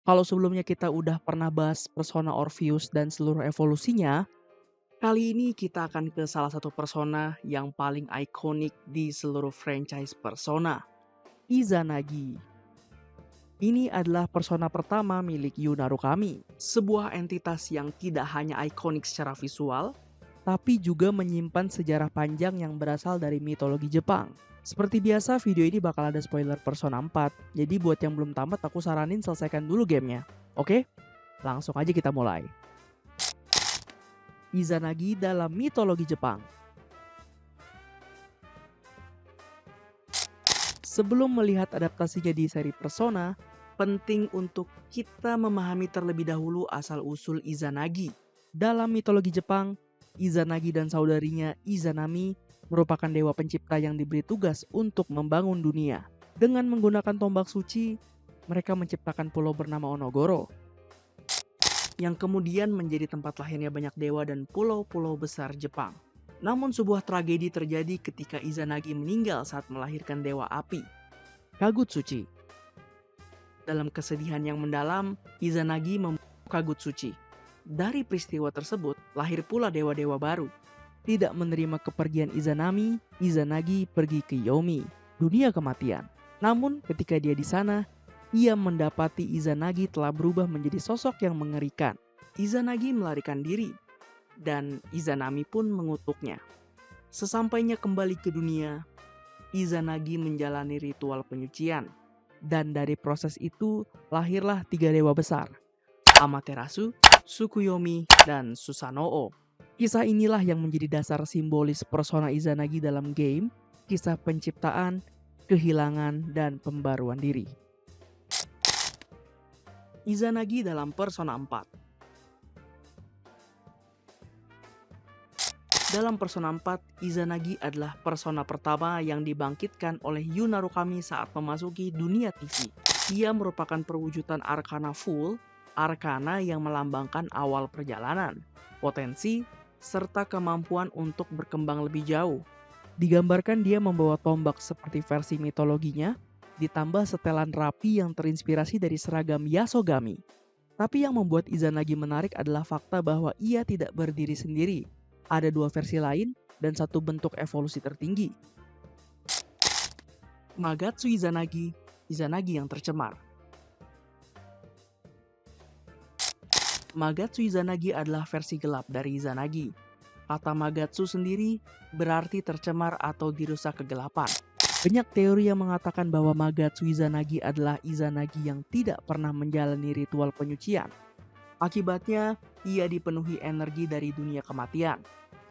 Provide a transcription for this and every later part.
Kalau sebelumnya kita udah pernah bahas Persona Orpheus dan seluruh evolusinya, kali ini kita akan ke salah satu persona yang paling ikonik di seluruh franchise Persona, Izanagi. Ini adalah persona pertama milik Yu Narukami, sebuah entitas yang tidak hanya ikonik secara visual, tapi juga menyimpan sejarah panjang yang berasal dari mitologi Jepang. Seperti biasa, video ini bakal ada spoiler Persona 4, jadi buat yang belum tamat aku saranin selesaikan dulu gamenya. Oke? Langsung aja kita mulai. Izanagi dalam mitologi Jepang. Sebelum melihat adaptasinya di seri Persona, penting untuk kita memahami terlebih dahulu asal-usul Izanagi. Dalam mitologi Jepang, Izanagi dan saudarinya Izanami merupakan dewa pencipta yang diberi tugas untuk membangun dunia. Dengan menggunakan tombak suci, mereka menciptakan pulau bernama Onogoro, yang kemudian menjadi tempat lahirnya banyak dewa dan pulau-pulau besar Jepang. Namun sebuah tragedi terjadi ketika Izanagi meninggal saat melahirkan dewa api, Kagutsuchi. Dalam kesedihan yang mendalam, Izanagi membunuh Kagutsuchi. Dari peristiwa tersebut, lahir pula dewa-dewa baru. Tidak menerima kepergian Izanami, Izanagi pergi ke Yomi, dunia kematian. Namun ketika dia di sana, ia mendapati Izanagi telah berubah menjadi sosok yang mengerikan. Izanagi melarikan diri, dan Izanami pun mengutuknya. Sesampainya kembali ke dunia, Izanagi menjalani ritual penyucian. Dan dari proses itu lahirlah 3 dewa besar, Amaterasu, Tsukuyomi, dan Susanoo. Kisah inilah yang menjadi dasar simbolis persona Izanagi dalam game, kisah penciptaan, kehilangan, dan pembaruan diri. Izanagi dalam Persona 4. Dalam Persona 4, Izanagi adalah persona pertama yang dibangkitkan oleh Yu Narukami saat memasuki dunia TV. Ia merupakan perwujudan Arcana full, Arcana yang melambangkan awal perjalanan, potensi, serta kemampuan untuk berkembang lebih jauh. Digambarkan dia membawa tombak seperti versi mitologinya, ditambah setelan rapi yang terinspirasi dari seragam Yasogami. Tapi yang membuat Izanagi menarik adalah fakta bahwa ia tidak berdiri sendiri. Ada 2 versi lain dan 1 bentuk evolusi tertinggi. Magatsu Izanagi, Izanagi yang tercemar. Magatsu Izanagi adalah versi gelap dari Izanagi. Kata Magatsu sendiri berarti tercemar atau dirusak kegelapan. Banyak teori yang mengatakan bahwa Magatsu Izanagi adalah Izanagi yang tidak pernah menjalani ritual penyucian. Akibatnya, ia dipenuhi energi dari dunia kematian.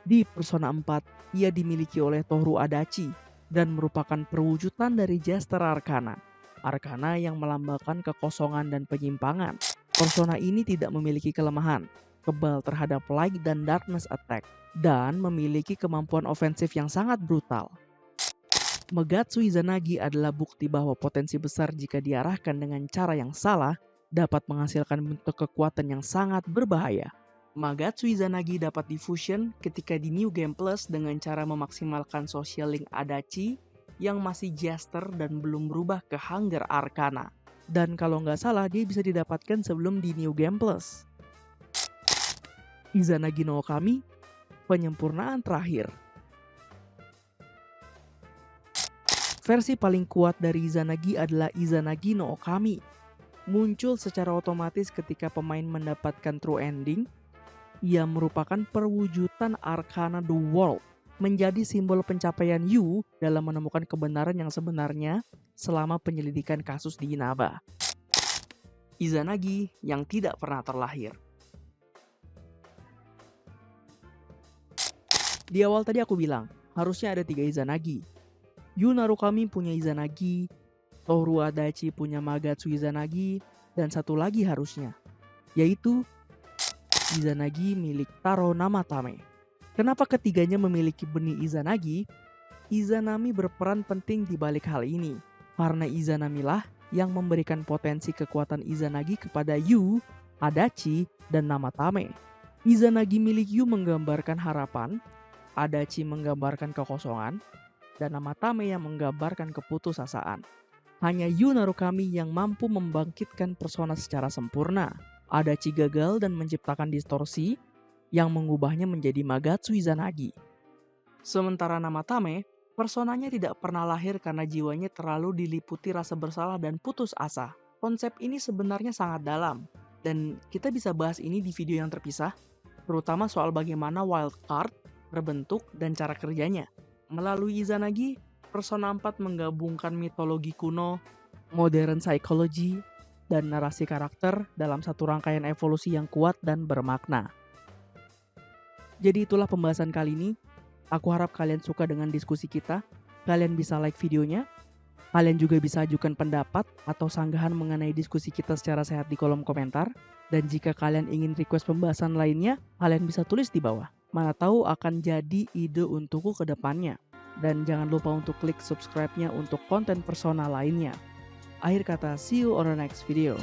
Di Persona 4, ia dimiliki oleh Tohru Adachi dan merupakan perwujudan dari Jester Arcana. Arcana yang melambangkan kekosongan dan penyimpangan. Persona ini tidak memiliki kelemahan, kebal terhadap light dan darkness attack, dan memiliki kemampuan ofensif yang sangat brutal. Magatsu Izanagi adalah bukti bahwa potensi besar jika diarahkan dengan cara yang salah dapat menghasilkan bentuk kekuatan yang sangat berbahaya. Magatsu Izanagi dapat diffusion ketika di New Game Plus dengan cara memaksimalkan social link Adachi yang masih Jester dan belum berubah ke Hunger Arcana. Dan kalau nggak salah dia bisa didapatkan sebelum di New Game Plus. Izanagi no Okami, penyempurnaan terakhir. Versi paling kuat dari Izanagi adalah Izanagi no Okami. Muncul secara otomatis ketika pemain mendapatkan true ending. Ia merupakan perwujudan Arcana The World, menjadi simbol pencapaian Yu dalam menemukan kebenaran yang sebenarnya selama penyelidikan kasus di Inaba. Izanagi yang tidak pernah terlahir. Di awal tadi aku bilang, harusnya ada 3 Izanagi. Yu Narukami punya Izanagi, Tohru Adachi punya Magatsu Izanagi, dan 1 lagi harusnya, yaitu Izanagi milik Taro Namatame. Kenapa ketiganya memiliki benih Izanagi? Izanami berperan penting di balik hal ini, karena Izanami lah yang memberikan potensi kekuatan Izanagi kepada Yu, Adachi, dan Namatame. Izanagi milik Yu menggambarkan harapan, Adachi menggambarkan kekosongan, dan Namatame yang menggambarkan keputusasaan. Hanya Yu Narukami yang mampu membangkitkan persona secara sempurna. Adachi gagal dan menciptakan distorsi yang mengubahnya menjadi Magatsu Izanagi. Sementara Namatame, personanya tidak pernah lahir karena jiwanya terlalu diliputi rasa bersalah dan putus asa. Konsep ini sebenarnya sangat dalam, dan kita bisa bahas ini di video yang terpisah, terutama soal bagaimana wild card berbentuk dan cara kerjanya. Melalui Izanagi, Persona 4 menggabungkan mitologi kuno, modern psychology, dan narasi karakter dalam satu rangkaian evolusi yang kuat dan bermakna. Jadi itulah pembahasan kali ini. Aku harap kalian suka dengan diskusi kita. Kalian bisa like videonya. Kalian juga bisa ajukan pendapat atau sanggahan mengenai diskusi kita secara sehat di kolom komentar. Dan jika kalian ingin request pembahasan lainnya, kalian bisa tulis di bawah. Mana tahu akan jadi ide untukku ke depannya. Dan jangan lupa untuk klik subscribe-nya untuk konten persona lainnya. Akhir kata, see you on the next video.